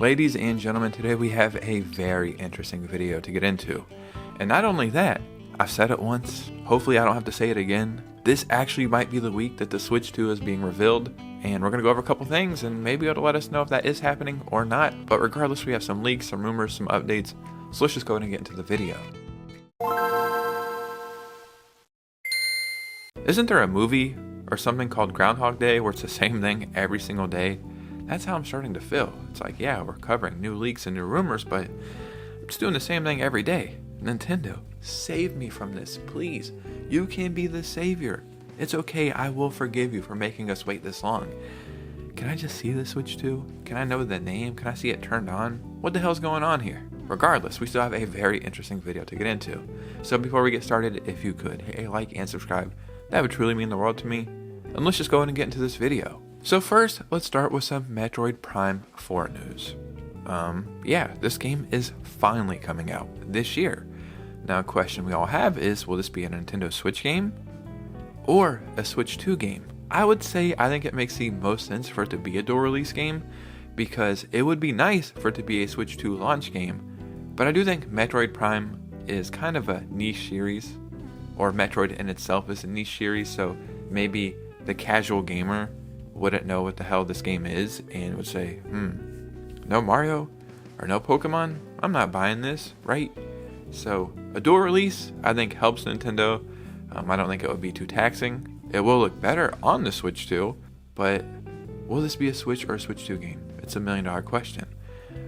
Ladies and gentlemen, today we have a very interesting video to get into. And not only that, I've said it once, hopefully I don't have to say it again. This actually might be the week that the Switch 2 is being revealed, and we're going to go over a couple things and maybe it'll let us know if that is happening or not. But regardless, we have some leaks, some rumors, some updates, so let's just go ahead and get into the video. Isn't there a movie or something called Groundhog Day where it's the same thing every single day? That's how I'm starting to feel. It's like, yeah, we're covering new leaks and new rumors, but I'm just doing the same thing every day. Nintendo, save me from this, please. You can be the savior. It's okay, I will forgive you for making us wait this long. Can I just see the Switch 2? Can I know the name? Can I see it turned on? What the hell's going on here? Regardless, we still have a very interesting video to get into. So before we get started, if you could, hit a like and subscribe. That would truly mean the world to me. And let's just go ahead and get into this video. So first, let's start with some Metroid Prime 4 news. Yeah, this game is finally coming out this year. Now, a question we all have is, will this be a Nintendo Switch game or a Switch 2 game? I would say I think it makes the most sense for it to be a dual release game because it would be nice for it to be a Switch 2 launch game. But I do think Metroid Prime is kind of a niche series, or Metroid in itself is a niche series, so maybe the casual gamer wouldn't know what the hell this game is and would say, no Mario or no Pokemon? I'm not buying this, right? So a dual release I think helps Nintendo. I don't think it would be too taxing. It will look better on the Switch 2, but will this be a Switch or a Switch 2 game? It's $1 million question.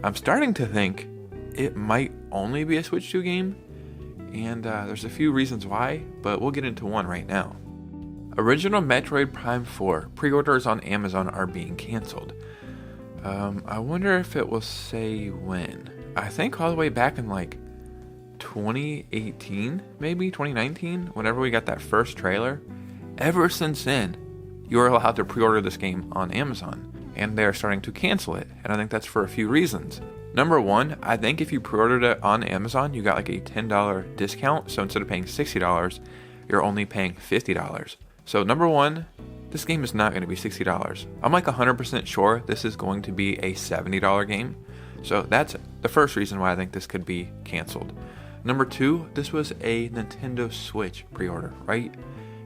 I'm starting to think it might only be a Switch 2 game, and there's a few reasons why, but we'll get into one right now. Original Metroid Prime 4 pre-orders on Amazon are being canceled. I wonder if it will say when. I think all the way back in like 2018, maybe 2019, whenever we got that first trailer. Ever since then, you're allowed to pre-order this game on Amazon, and they're starting to cancel it, and I think that's for a few reasons. Number one, I think if you pre-ordered it on Amazon, you got like a $10 discount, so instead of paying $60, you're only paying $50. So number one, this game is not going to be $60. I'm like 100% sure this is going to be a $70 game. So that's the first reason why I think this could be canceled. Number two, this was a Nintendo Switch pre-order, right?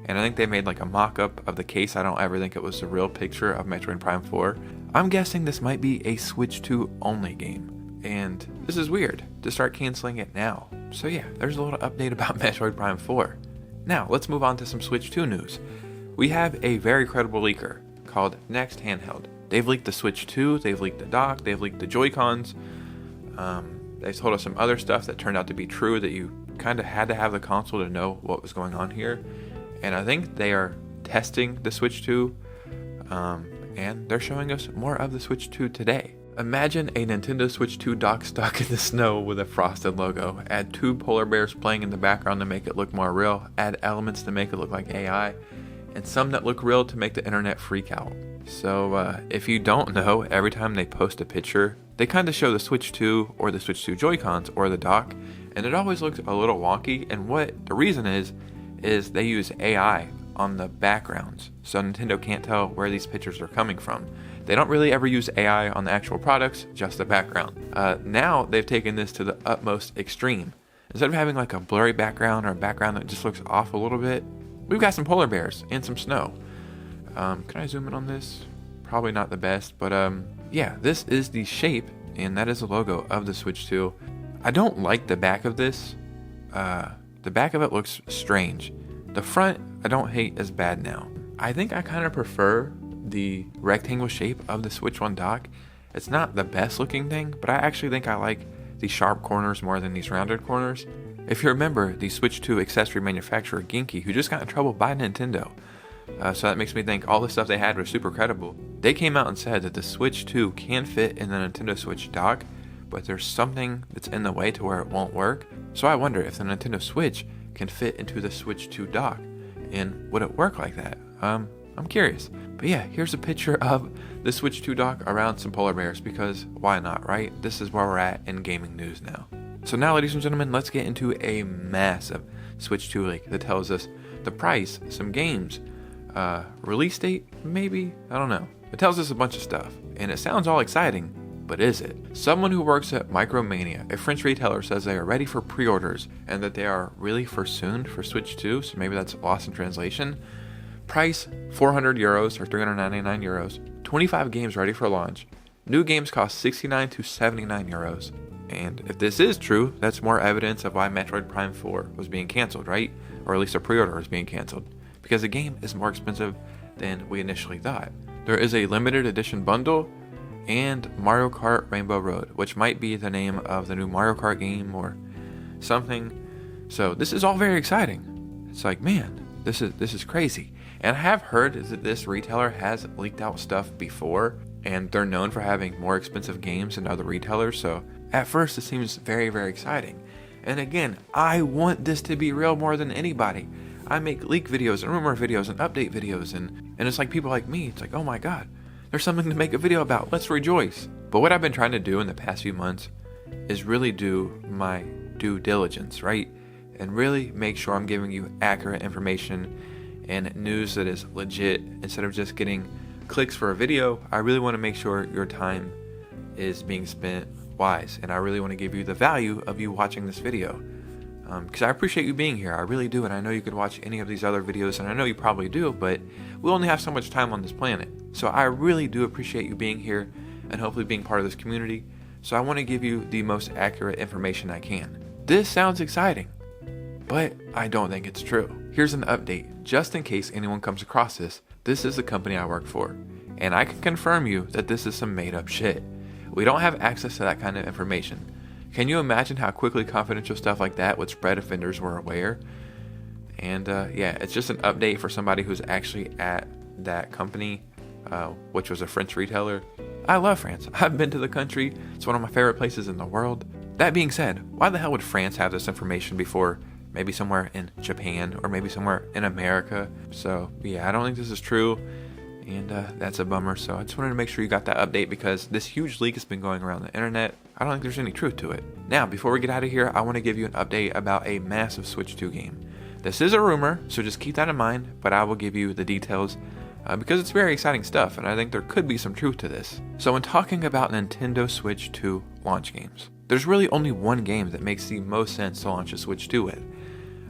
And I think they made like a mock-up of the case. I don't ever think it was the real picture of Metroid Prime 4. I'm guessing this might be a Switch 2 only game. And this is weird to start canceling it now. So yeah, there's a little update about Metroid Prime 4. Now, let's move on to some Switch 2 news. We have a very credible leaker called Next Handheld. They've leaked the Switch 2, they've leaked the dock, they've leaked the Joy-Cons. They've told us some other stuff that turned out to be true, that you kind of had to have the console to know what was going on here. And I think they are testing the Switch 2, and they're showing us more of the Switch 2 today. Imagine a Nintendo Switch 2 dock stuck in the snow with a frosted logo. Add two polar bears playing in the background to make it look more real. Add elements to make it look like AI. And some that look real to make the internet freak out. So if you don't know, every time they post a picture, they kind of show the Switch 2 or the Switch 2 Joy-Cons or the dock. And it always looks a little wonky. And what the reason is they use AI on the backgrounds. So Nintendo can't tell where these pictures are coming from. They don't really ever use AI on the actual products, just the background. Now they've taken this to the utmost extreme. Instead of having like a blurry background or a background that just looks off a little bit, we've got some polar bears and some snow. Can I zoom in on this? Probably not the best, but yeah, this is the shape and that is the logo of the Switch 2. I don't like the back of this. The back of it looks strange. The front, I don't hate as bad now. I think I kind of prefer the rectangle shape of the Switch 1 dock. It's not the best looking thing, but I actually think I like the sharp corners more than these rounded corners. If you remember, the Switch 2 accessory manufacturer Genki, who just got in trouble by Nintendo, so that makes me think all the stuff they had was super credible. They came out and said that the Switch 2 can fit in the Nintendo Switch dock, but there's something that's in the way to where it won't work. So I wonder if the Nintendo Switch can fit into the Switch 2 dock, and would it work like that? I'm curious. But yeah, here's a picture of the Switch 2 dock around some polar bears, because why not, right? This is where we're at in gaming news now. So now, ladies and gentlemen, let's get into a massive Switch 2 leak that tells us the price, some games, release date, maybe? I don't know. It tells us a bunch of stuff, and it sounds all exciting, but is it? Someone who works at Micromania, a French retailer, says they are ready for pre-orders and that they are really for soon for Switch 2, so maybe that's lost in translation. Price, €400 or 399 euros. 25 games ready for launch. New games cost 69 to 79 euros. And if this is true, that's more evidence of why Metroid Prime 4 was being cancelled, right? Or at least a pre-order was being cancelled. Because the game is more expensive than we initially thought. There is a limited edition bundle and Mario Kart Rainbow Road, which might be the name of the new Mario Kart game or something. So this is all very exciting. It's like, man, this is crazy. And I have heard that this retailer has leaked out stuff before, and they're known for having more expensive games than other retailers, so at first it seems very, very exciting. And again, I want this to be real more than anybody. I make leak videos and rumor videos and update videos, and it's like people like me, it's like, oh my god, there's something to make a video about, let's rejoice. But what I've been trying to do in the past few months is really do my due diligence, right? And really make sure I'm giving you accurate information and news that is legit instead of just getting clicks for a video. I really want to make sure your time is being spent wise, and I really want to give you the value of you watching this video, because I appreciate you being here. I really do, and I know you could watch any of these other videos, and I know you probably do, but we only have so much time on this planet. So I really do appreciate you being here and hopefully being part of this community. So I want to give you the most accurate information I can. This sounds exciting, but I don't think it's true. Here's an update, just in case anyone comes across this. This is the company I work for, and I can confirm you that this is some made up shit. We don't have access to that kind of information. Can you imagine how quickly confidential stuff like that would spread if vendors were aware? And yeah, it's just an update for somebody who's actually at that company, which was a French retailer. I love France. I've been to the country. It's one of my favorite places in the world. That being said, why the hell would France have this information before maybe somewhere in Japan or maybe somewhere in America? So yeah, I don't think this is true, and that's a bummer. So I just wanted to make sure you got that update, because this huge leak has been going around the internet. I don't think there's any truth to it. Now, before we get out of here, I want to give you an update about a massive Switch 2 game. This is a rumor, so just keep that in mind, but I will give you the details because it's very exciting stuff, and I think there could be some truth to this. So when talking about Nintendo Switch 2 launch games, there's really only one game that makes the most sense to launch a Switch 2 with.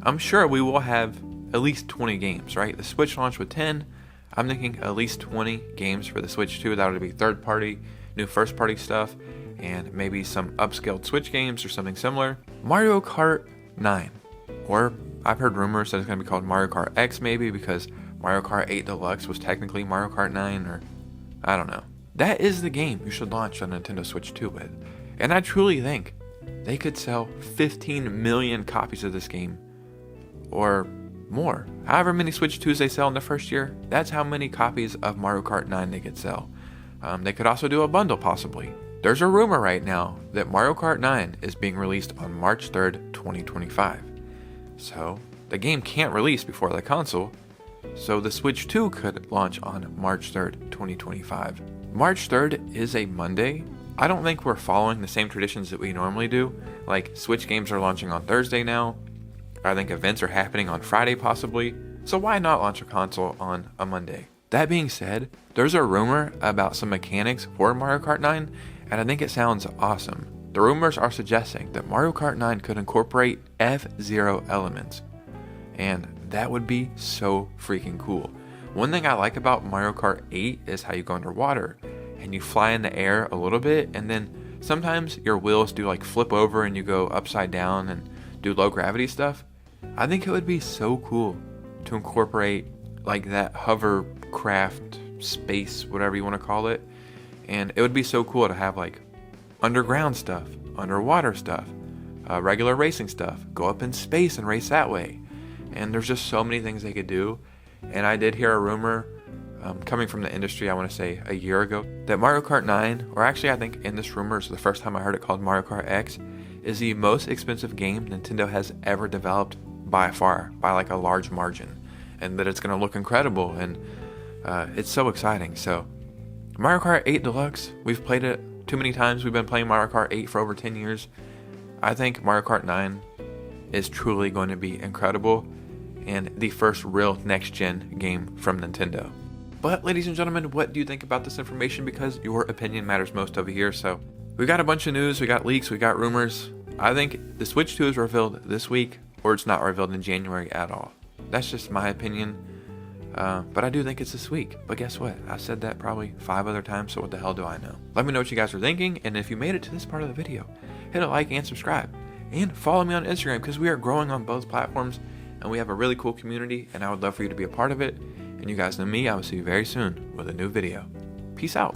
I'm sure we will have at least 20 games, right? The Switch launched with 10. I'm thinking at least 20 games for the Switch 2. That would be third-party, new first-party stuff, and maybe some upscaled Switch games or something similar. Mario Kart 9, or I've heard rumors that it's going to be called Mario Kart X maybe, because Mario Kart 8 Deluxe was technically Mario Kart 9, or I don't know. That is the game you should launch on Nintendo Switch 2 with. And I truly think they could sell 15 million copies of this game, or more. However many Switch 2s they sell in the first year, that's how many copies of Mario Kart 9 they could sell. They could also do a bundle possibly. There's a rumor right now that Mario Kart 9 is being released on March 3rd, 2025. So the game can't release before the console, so the Switch 2 could launch on March 3rd, 2025. March 3rd is a Monday. I don't think we're following the same traditions that we normally do. Like, Switch games are launching on Thursday now. I think events are happening on Friday possibly. So why not launch a console on a Monday? That being said, there's a rumor about some mechanics for Mario Kart 9, and I think it sounds awesome. The rumors are suggesting that Mario Kart 9 could incorporate F-Zero elements, and that would be so freaking cool. One thing I like about Mario Kart 8 is how you go underwater, and you fly in the air a little bit, and then sometimes your wheels do like flip over and you go upside down and do low gravity stuff. I think it would be so cool to incorporate like that hovercraft space, whatever you want to call it. And it would be so cool to have like underground stuff, underwater stuff, regular racing stuff, go up in space and race that way. And there's just so many things they could do. And I did hear a rumor coming from the industry, I want to say a year ago, that Mario Kart 9, or actually I think in this rumor is the first time I heard it called Mario Kart X, is the most expensive game Nintendo has ever developed by far, by like a large margin. And that it's going to look incredible, and it's so exciting. So Mario Kart 8 Deluxe, we've played it too many times. We've been playing Mario Kart 8 for over 10 years. I think Mario Kart 9 is truly going to be incredible and the first real next-gen game from Nintendo. But ladies and gentlemen, what do you think about this information? Because your opinion matters most over here. So we got a bunch of news, we got leaks, we got rumors. I think the Switch 2 is revealed this week, or it's not revealed in January at all. That's just my opinion. But I do think it's this week. But guess what? I said that probably 5 other times, so what the hell do I know? Let me know what you guys are thinking, and if you made it to this part of the video, hit a like and subscribe. And follow me on Instagram, because we are growing on both platforms, and we have a really cool community, and I would love for you to be a part of it. And you guys know me, I will see you very soon with a new video. Peace out.